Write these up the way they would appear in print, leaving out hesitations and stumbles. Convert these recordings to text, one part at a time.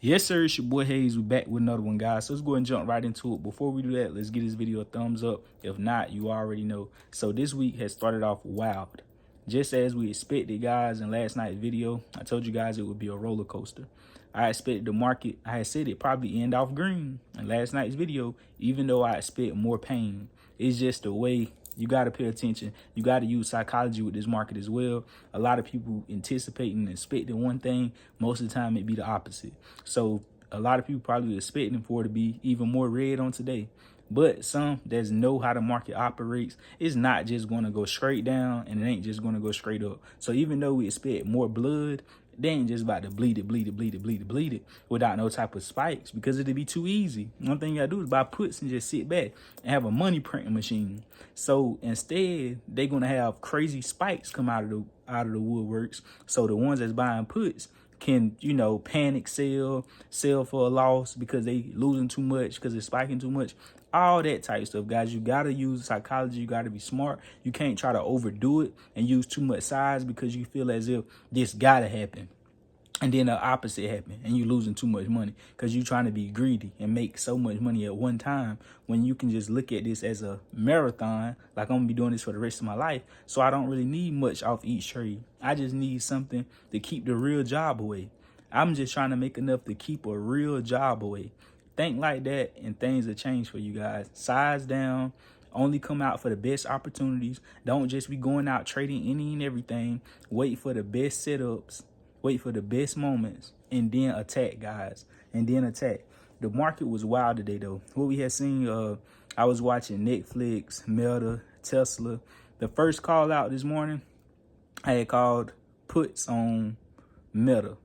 Yes, sir. It's your boy Hayes. We're back with another one, guys. So let's go and jump right into it. Before we do that, let's give this video a thumbs up. If not, you already know. So this week has started off wild. Just as we expected, guys, in last night's video, I told you guys it would be a roller coaster. I expected the market, I had said it probably end off green in last night's video, even though I expect more pain. It's just the way you got to pay attention. You got to use psychology with this market as well. A lot of people anticipating and expecting one thing. Most of the time, it be the opposite. So a lot of people probably expecting for it to be even more red on today. But some that know how the market operates, it's not just going to go straight down and it ain't just going to go straight up. So even though we expect more blood, they ain't just about to bleed it without no type of spikes because it'd be too easy. One thing you gotta do is buy puts and just sit back and have a money printing machine. So instead, they're gonna have crazy spikes come out of the woodworks. So the ones that's buying puts can, panic sell for a loss because they losing too much, because it's spiking too much. All that type of stuff, guys. You got to use psychology. You got to be smart. You can't try to overdo it and use too much size because you feel as if this got to happen. And then the opposite happen and you losing too much money because you trying to be greedy and make so much money at one time when you can just look at this as a marathon. Like, I'm going to be doing this for the rest of my life. So I don't really need much off each trade. I just need something to keep the real job away. I'm just trying to make enough to keep a real job away. Think like that and things will change for you guys. Size down. Only come out for the best opportunities. Don't just be going out trading any and everything. Wait for the best setups. Wait for the best moments and then attack, guys. And then attack. The market was wild today, though. What we had seen, I was watching Netflix, Meta, Tesla. The first call out this morning, I had called puts on Meta.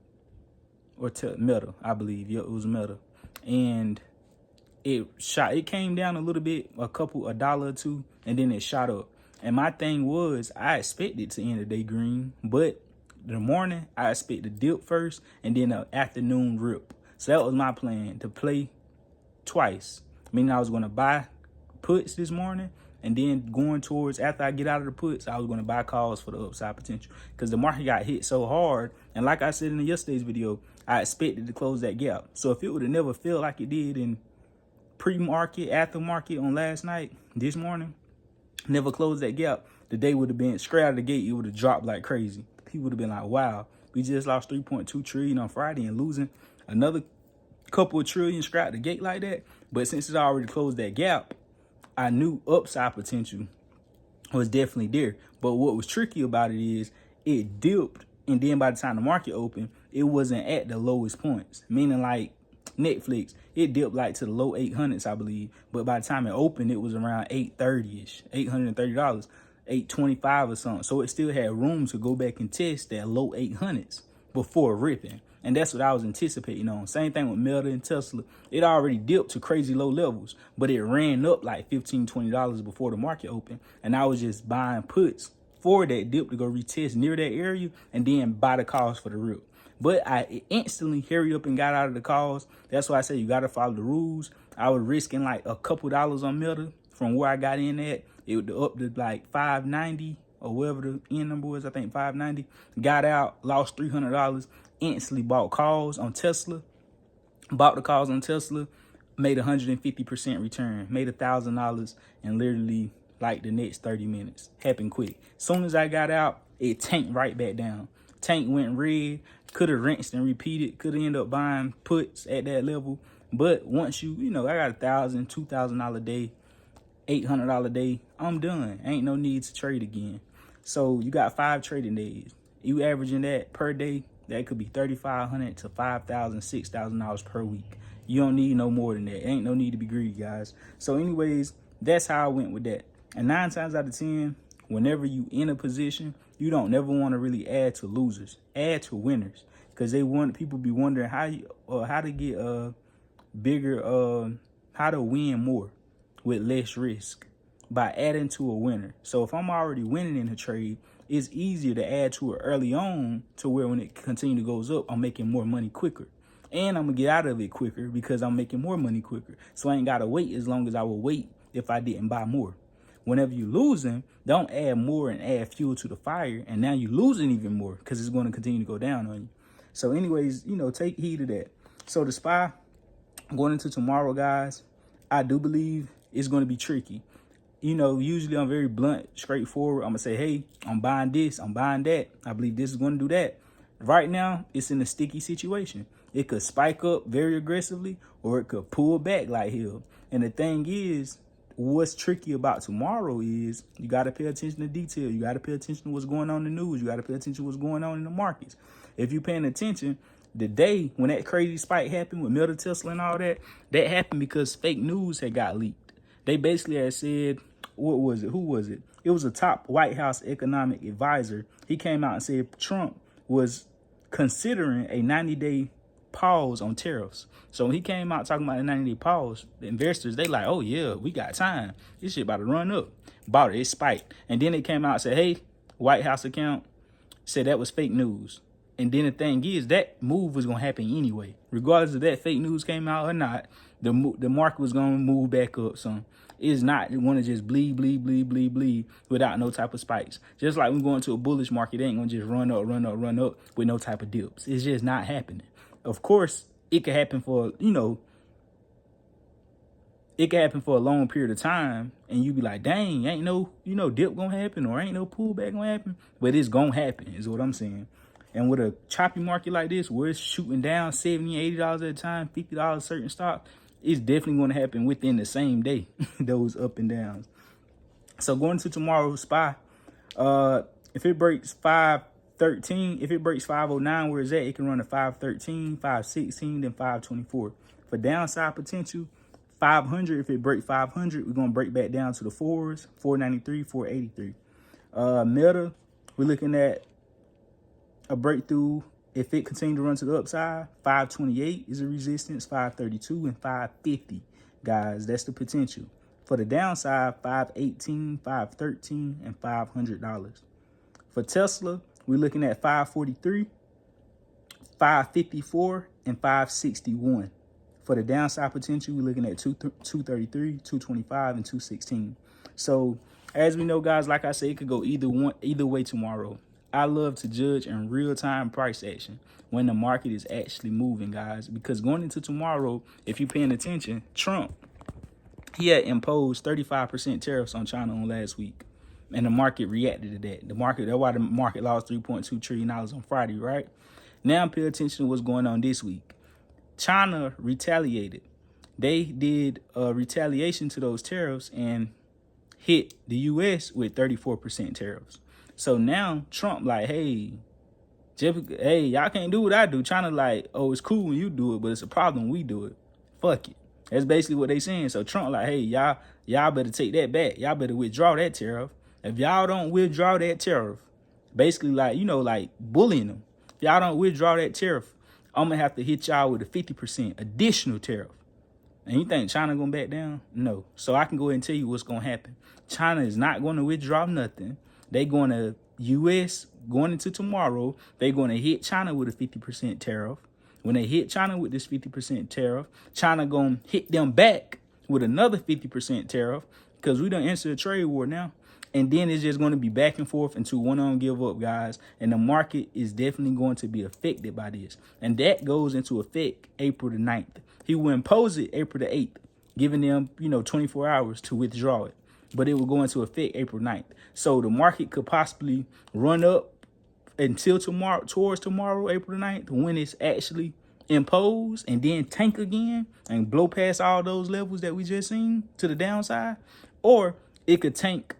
Or Meta, I believe. Yeah, it was Meta. And it came down a little bit, a dollar or two, and then it shot up. And my thing was, I expected to end the day green, but the morning, I expect the dip first and then an afternoon rip. So that was my plan, to play twice. Meaning I was going to buy puts this morning and then going towards, after I get out of the puts, I was going to buy calls for the upside potential because the market got hit so hard. And like I said in yesterday's video, I expected to close that gap. So if it would have never felt like it did in pre-market, after market on last night, this morning, never closed that gap, the day would have been straight out of the gate. It would have dropped like crazy. People would have been like, wow, we just lost 3.2 trillion on Friday and losing another couple of trillion straight out the gate like that. But since it already closed that gap, I knew upside potential was definitely there. But what was tricky about it is it dipped, and then by the time the market opened, it wasn't at the lowest points. Meaning, like Netflix, it dipped like to the low 800s, I believe. But by the time it opened, it was around 830-ish, $830. 825 or something. So it still had room to go back and test that low 800s before ripping. And that's what I was anticipating on. Same thing with Meta and Tesla. It already dipped to crazy low levels, but it ran up like $15, $20 before the market opened. And I was just buying puts for that dip to go retest near that area and then buy the calls for the rip. But I instantly hurried up and got out of the calls. That's why I say you got to follow the rules. I was risking like a couple dollars on Meta from where I got in at. It was up to like 590 or whatever the end number was. I think 590. Got out, lost $300. Instantly bought calls on Tesla. Bought the calls on Tesla. Made 150% return. Made $1,000 in literally like the next 30 minutes. Happened quick. Soon as I got out, it tanked right back down. Tank went red. Could have rinsed and repeated. Could have ended up buying puts at that level. But once I got $1,000, $2,000 a day. $800 a day, I'm done. Ain't no need to trade again. So you got 5 trading days. You averaging that per day, that could be $3,500 to $5,000, $6,000 per week. You don't need no more than that. Ain't no need to be greedy, guys. So anyways, that's how I went with that. And 9 times out of 10, whenever you in a position, you don't never want to really add to losers. Add to winners. Because people be wondering how to get bigger, how to win more with less risk by adding to a winner. So if I'm already winning in a trade, it's easier to add to it early on to where when it continually goes up, I'm making more money quicker. And I'm going to get out of it quicker because I'm making more money quicker. So I ain't got to wait as long as I would wait if I didn't buy more. Whenever you're losing, don't add more and add fuel to the fire. And now you're losing even more because it's going to continue to go down on you. So anyways, take heed of that. So the SPY going into tomorrow, guys, I do believe it's going to be tricky. You know, usually I'm very blunt, straightforward. I'm going to say, hey, I'm buying this, I'm buying that. I believe this is going to do that. Right now, it's in a sticky situation. It could spike up very aggressively or it could pull back like hell. And the thing is, what's tricky about tomorrow is you got to pay attention to detail. You got to pay attention to what's going on in the news. You got to pay attention to what's going on in the markets. If you're paying attention, the day when that crazy spike happened with Meta, Tesla, and all that, that happened because fake news had got leaked. They basically had said, what was it? Who was it? It was a top White House economic advisor. He came out and said Trump was considering a 90-day pause on tariffs. So when he came out talking about a 90-day pause, the investors, they like, oh yeah, we got time. This shit about to run up. Bought it, it spiked. And then they came out and said, hey, White House account said that was fake news. And then the thing is, that move was going to happen anyway. Regardless of that fake news came out or not, the market was going to move back up some. It's not want to just bleed without no type of spikes. Just like we go into a bullish market, it ain't going to just run up with no type of dips. It's just not happening. Of course, it could happen for, it could happen for a long period of time and you be like, dang, ain't no, dip going to happen or ain't no pullback going to happen. But it's going to happen is what I'm saying. And with a choppy market like this, where it's shooting down $70, $80 at a time, $50 certain stock, it's definitely going to happen within the same day, those up and downs. So going to tomorrow's SPY, if it breaks 513, if it breaks 509 where it's at, it can run to 513, 516, then 524. For downside potential, 500, if it breaks 500, we're going to break back down to the fours, 493, 483. Meta, we're looking at a breakthrough. If it continues to run to the upside, 528 is a resistance, 532 and 550. Guys, that's the potential. For the downside, 518, 513 and $500. For Tesla, we're looking at 543, 554 and 561. For the downside potential, we're looking at 233, 225 and 216. So as we know, guys, like I said, it could go either way tomorrow. I love to judge in real-time price action when the market is actually moving, guys, because going into tomorrow, if you're paying attention, Trump, he had imposed 35% tariffs on China on last week, and the market reacted to that. That's why the market lost $3.2 trillion on Friday, right? Now pay attention to what's going on this week. China retaliated. They did a retaliation to those tariffs and hit the U.S. with 34% tariffs. So now Trump like, hey, y'all can't do what I do. China like, oh, it's cool when you do it, but it's a problem when we do it. Fuck it. That's basically what they saying. So Trump like, hey, y'all better take that back. Y'all better withdraw that tariff. If y'all don't withdraw that tariff, basically like, like bullying them. If y'all don't withdraw that tariff, I'm going to have to hit y'all with a 50% additional tariff. And you think China going to back down? No. So I can go ahead and tell you what's going to happen. China is not going to withdraw nothing. They going to, U.S. going into tomorrow, they going to hit China with a 50% tariff. When they hit China with this 50% tariff, China going to hit them back with another 50% tariff because we done entered a trade war now. And then it's just going to be back and forth until one of them give up, guys. And the market is definitely going to be affected by this. And that goes into effect April the 9th. He will impose it April the 8th, giving them, 24 hours to withdraw it. But it will go into effect April 9th. So the market could possibly run up until tomorrow, towards tomorrow, April the 9th, when it's actually imposed, and then tank again and blow past all those levels that we just seen to the downside. Or it could tank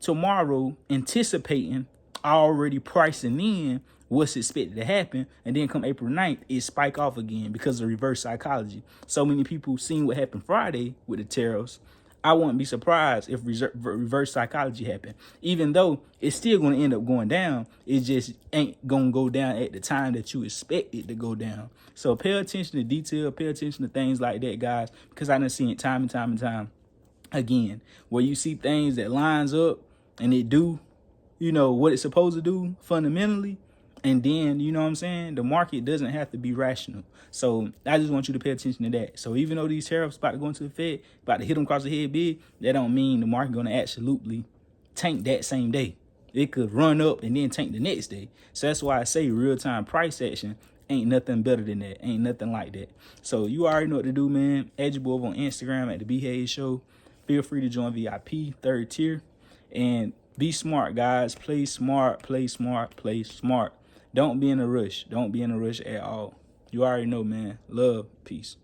tomorrow, anticipating, already pricing in what's expected to happen, and then come April 9th, it spike off again because of reverse psychology. So many people seen what happened Friday with the tariffs. I wouldn't be surprised if reverse psychology happened. Even though it's still going to end up going down, it just ain't going to go down at the time that you expect it to go down. So pay attention to detail, pay attention to things like that, guys, because I done seen it time and time again, where you see things that lines up and it do, what it's supposed to do fundamentally. And then, the market doesn't have to be rational. So I just want you to pay attention to that. So even though these tariffs about to go into the Fed, about to hit them across the head big, that don't mean the market going to absolutely tank that same day. It could run up and then tank the next day. So that's why I say real-time price action ain't nothing better than that. Ain't nothing like that. So you already know what to do, man. Add your boy on Instagram at the B Hayes Show. Feel free to join VIP 3rd tier. And be smart, guys. Play smart, play smart, play smart. Don't be in a rush. Don't be in a rush at all. You already know, man. Love. Peace.